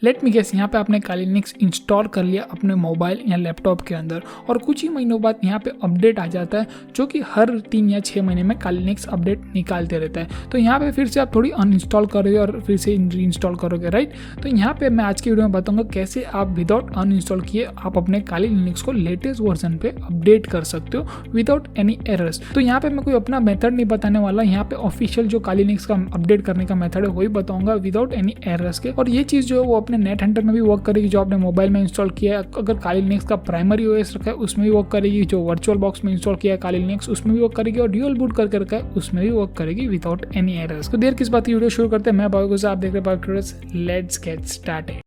Let me guess, यहाँ पे आपने काली लिनक्स इंस्टॉल कर लिया अपने मोबाइल या लैपटॉप के अंदर और कुछ ही महीनों बाद यहाँ पे अपडेट आ जाता है जो कि हर 3 या 6 महीने में काली लिनक्स अपडेट निकालते रहता है। तो यहाँ पे फिर से आप थोड़ी अनइंस्टॉल करोगे और फिर से रीइंस्टॉल करोगे, राइट। तो यहाँ पे मैं आज की वीडियो में बताऊंगा कैसे आप विदाउट अनइंस्टॉल किए आप अपने काली लिनक्स को लेटेस्ट वर्जन पे अपडेट कर सकते हो विदाउट एनी एरर्स। तो यहाँ पे मैं कोई अपना मेथड नहीं बताने वाला, यहाँ पे ऑफिशियल जो काली लिनक्स का अपडेट करने का मेथड है वही बताऊंगा विदाउट एनी एरर्स के। और ये चीज़ जो है वो अपने नेट हंटर में भी वर्क करेगी जो आपने मोबाइल में इंस्टॉल किया है। अगर काली लिनक्स का प्राइमरी ओएस रखा है उसमें भी वर्क करेगी, जो वर्चुअल बॉक्स में इंस्टॉल किया है काली लिनक्स उसमें भी वर्क करेगी, और ड्यूअल बूट करके रखा है उसमें भी वर्क करेगी विदाउट एनी एरर्स। तो देर किस बात की वीडियो शुरू करते हैं। मैं भाविक, आप देख रहे हैं लेट्स गेट स्टार्टेड।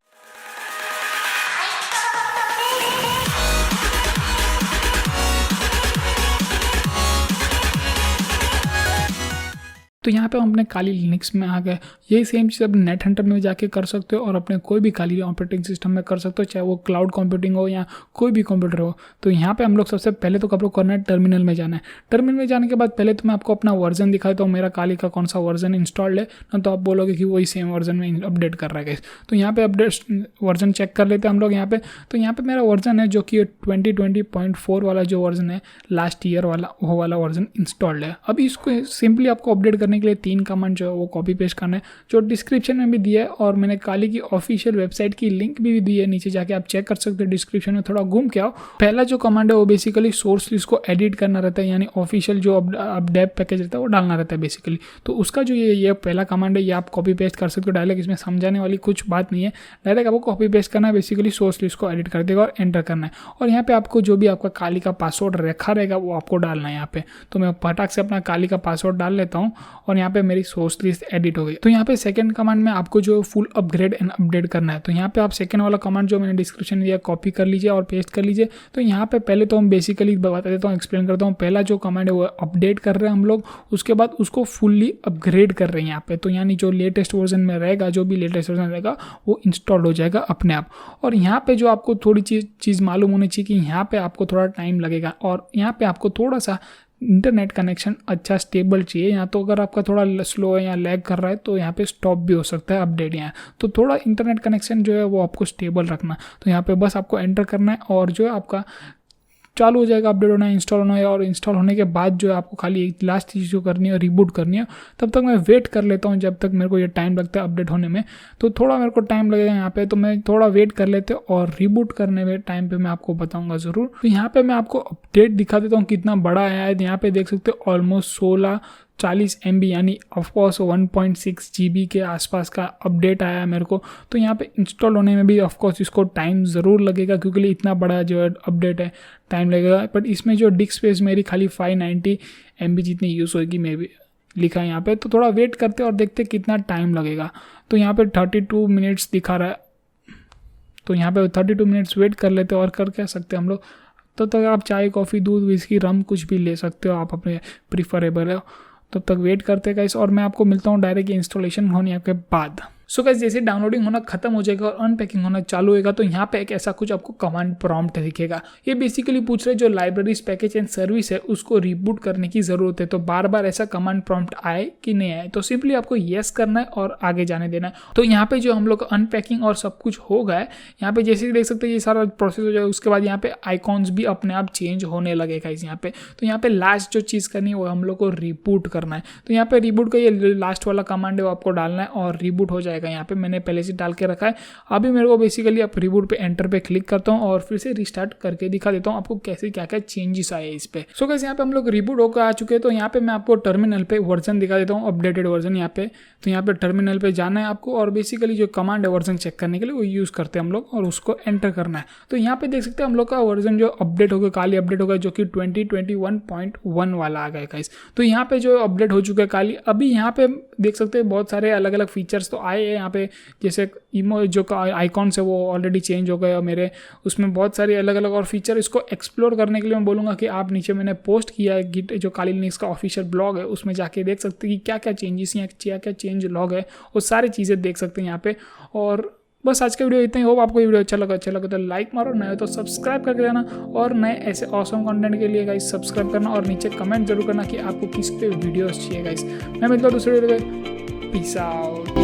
तो यहाँ पे हम अपने काली लिनक्स में आ गए। यही सेम चीज़ आप नेट हंटर में जाके कर सकते हो और अपने कोई भी काली ऑपरेटिंग सिस्टम में कर सकते हो, चाहे वो क्लाउड कंप्यूटिंग हो या कोई भी कंप्यूटर हो। तो यहाँ पे हम लोग सबसे पहले तो आप लोग करना है टर्मिनल में जाना है। टर्मिनल में जाने के बाद पहले तो मैं आपको अपना वर्जन दिखाता हूँ, मेरा काली का कौन सा वर्जन इंस्टॉल्ड है ना, तो आप बोलोगे कि वही सेम वर्जन में अपडेट कर रहा है। तो यहाँ पे अपडेट वर्जन चेक कर लेते हैं हम लोग यहाँ पे। तो यहाँ पे मेरा वर्जन है जो कि 2020.4 वाला जो वर्जन है लास्ट ईयर वाला, वो वाला वर्जन इंस्टॉल्ड है। अभी इसको सिंपली आपको अपडेट करने के लिए 3 कमांड जो है वो कॉपी पेस्ट करना है, जो डिस्क्रिप्शन में भी दिया है और मैंने काली की ऑफिशियल वेबसाइट की लिंक भी दी है, नीचे जाके आप चेक कर सकते हो। डिस्क्रिप्शन में थोड़ा घूम के आओ। पहला जो कमांड है वो बेसिकली सोर्स लिस्ट को एडिट करना रहता है, यानी ऑफिशियल जो अपडेट पैकेज रहता है वो डालना रहता है बेसिकली। तो उसका जो ये पहला कमांड है ये आप कॉपी पेस्ट कर सकते हो डायरेक्ट, इसमें समझाने वाली कुछ बात नहीं है। डायरेक्ट आपको कॉपी पेस्ट करना है, बेसिकली सोर्स लिस्ट को एडिट कर देगा और एंटर करना है। और यहाँ पे आपको जो भी आपका काली का पासवर्ड रखा रहेगा वो आपको डालना है यहाँ पे। तो मैं फटाक से अपना काली का पासवर्ड डाल लेता हूँ और यहाँ पे मेरी सोर्स लिस्ट एडिट हो गई। तो यहाँ पे सेकंड कमांड में आपको जो फुल अपग्रेड एंड अपडेट करना है। तो यहाँ पे आप सेकंड वाला कमांड जो मैंने डिस्क्रिप्शन में दिया कॉपी कर लीजिए और पेस्ट कर लीजिए। तो यहाँ पे पहले तो हम बेसिकली बता देता हूँ, एक्सप्लेन करता हूँ। पहला जो कमांड है वो अपडेट कर रहे हैं हम लोग, उसके बाद उसको फुल्ली अपग्रेड कर रहे हैं यहाँ पे। तो यानी जो लेटेस्ट वर्जन में रहेगा, जो भी लेटेस्ट वर्जन रहेगा वो इंस्टॉल हो जाएगा अपने आप। और यहाँ पे जो आपको थोड़ी चीज़ मालूम होनी चाहिए कि यहाँ पे आपको थोड़ा टाइम लगेगा और यहाँ पे आपको थोड़ा सा इंटरनेट कनेक्शन अच्छा स्टेबल चाहिए। यहाँ तो अगर आपका थोड़ा स्लो है या लैग कर रहा है तो यहाँ पे स्टॉप भी हो सकता है अपडेट यहाँ। तो थोड़ा इंटरनेट कनेक्शन जो है वो आपको स्टेबल रखना। तो यहाँ पे बस आपको एंटर करना है और जो है आपका चालू हो जाएगा अपडेट होना, इंस्टॉल होना है। और इंस्टॉल होने के बाद जो है आपको खाली एक लास्ट चीज़ जो करनी है रिबूट करनी है। तब तक मैं वेट कर लेता हूँ जब तक मेरे को ये टाइम लगता है अपडेट होने में। तो थोड़ा मेरे को टाइम लगेगा यहाँ पे, तो मैं थोड़ा वेट कर लेते हैं और रिबूट करने में टाइम पे मैं आपको बताऊँगा ज़रूर। तो यहाँ पे मैं आपको अपडेट दिखा देता हूँ कितना बड़ा आया है। यहाँ पे देख सकते हो ऑलमोस्ट 40 MB यानी ऑफकोर्स 1.6 GB के आसपास का अपडेट आया है मेरे को। तो यहाँ पे इंस्टॉल होने में भी ऑफकोर्स इसको टाइम ज़रूर लगेगा क्योंकि इतना बड़ा जो है अपडेट है, टाइम लगेगा। बट इसमें जो डिस्क स्पेस मेरी खाली 590 MB जितनी यूज़ होगी मे भी लिखा है यहाँ पे। तो थोड़ा वेट करते और देखते कितना टाइम लगेगा। तो यहाँ पे 32 मिनट्स दिखा रहा है। तो यहाँ पे 32 मिनट्स वेट कर लेते और कर क्या सकते हैं हम लोग। तो तक आप चाय, कॉफ़ी, दूध, विस्की, रम कुछ भी ले सकते हो, आप अपने प्रीफरेबल है। तब तक वेट करते गाइस और मैं आपको मिलता हूँ डायरेक्ट इंस्टॉलेशन होने के बाद। सो गाइस जैसे डाउनलोडिंग होना खत्म हो जाएगा और अनपैकिंग होना चालू होगा तो यहाँ पे एक ऐसा कुछ आपको कमांड प्रॉम्प्ट दिखेगा। ये बेसिकली पूछ रहे जो लाइब्रेरीज, पैकेज एंड सर्विस है उसको रिबूट करने की जरूरत है। तो बार बार ऐसा कमांड प्रॉम्प्ट आए कि नहीं आए, तो सिंपली आपको येस करना है और आगे जाने देना है। तो यहाँ पे जो हम लोग अनपैकिंग और सब कुछ हो गया है, यहाँ पे जैसे देख सकते हैं ये सारा प्रोसेस हो जाएगा। उसके बाद यहाँ पे आइकॉन्स भी अपने आप चेंज होने लगेगा यहाँ पे। तो यहाँ पे लास्ट जो चीज़ करनी है वो हम लोग को रिबूट करना है। तो यहाँ पे रिबूट का ये लास्ट वाला कमांड है वो आपको डालना है और रिबूट हो जाएगा। यहाँ पे मैंने पहले से डाल के रखा है। अभी मेरे को बेसिकली आप रिबूट पे एंटर पे क्लिक करता हूँ और फिर से रिस्टार्ट करके दिखा देता हूँ आपको कैसे क्या क्या चेंजेस आए इस पे। सो गाइस यहाँ पे हम लोग रिबूट होकर आ चुके हैं। तो यहाँ पे मैं आपको टर्मिनल पे वर्जन दिखा देता हूँ, अपडेटेड वर्जन यहाँ पे। तो यहाँ पे टर्मिनल पे जाना है आपको और बेसिकली जो कमांड है वर्जन चेक करने के लिए वो यूज़ करते हैं हम लोग और उसको एंटर करना है। तो यहाँ पे देख सकते हैं हम लोग का वर्जन जो अपडेट हो गया, काली अपडेट हो गया, जो कि 2021.1 वाला आ गया गाइस। तो यहाँ पे जो अपडेट हो चुका है काली, अभी यहाँ पे देख सकते हैं बहुत सारे अलग अलग फीचर्स तो आए हैं यहाँ पे। जैसे इमो जो आइकॉन्स है वो ऑलरेडी चेंज हो गए और मेरे उसमें बहुत सारे अलग अलग और फीचर। इसको एक्सप्लोर करने के लिए मैं बोलूँगा कि आप नीचे मैंने पोस्ट किया है गिट जो काली लिनक्स का ऑफिशियल ब्लॉग है, उसमें जाके देख सकते हैं कि क्या क्या चेंजेस या क्या क्या चेंज लॉग है, वो सारी चीज़ें देख सकते हैं यहाँ पे। और बस आज का वीडियो इतना ही। होप आपको ये वीडियो अच्छा लगा तो लाइक मारो, नए हो तो सब्सक्राइब करके जाना और नए ऐसे ऑसम कंटेंट के लिए गाइस सब्सक्राइब करना और नीचे कमेंट जरूर करना कि आपको किस पे वीडियोस चाहिए गाइस। मैं मिलता हूँ दूसरे वीडियो में। Peace out.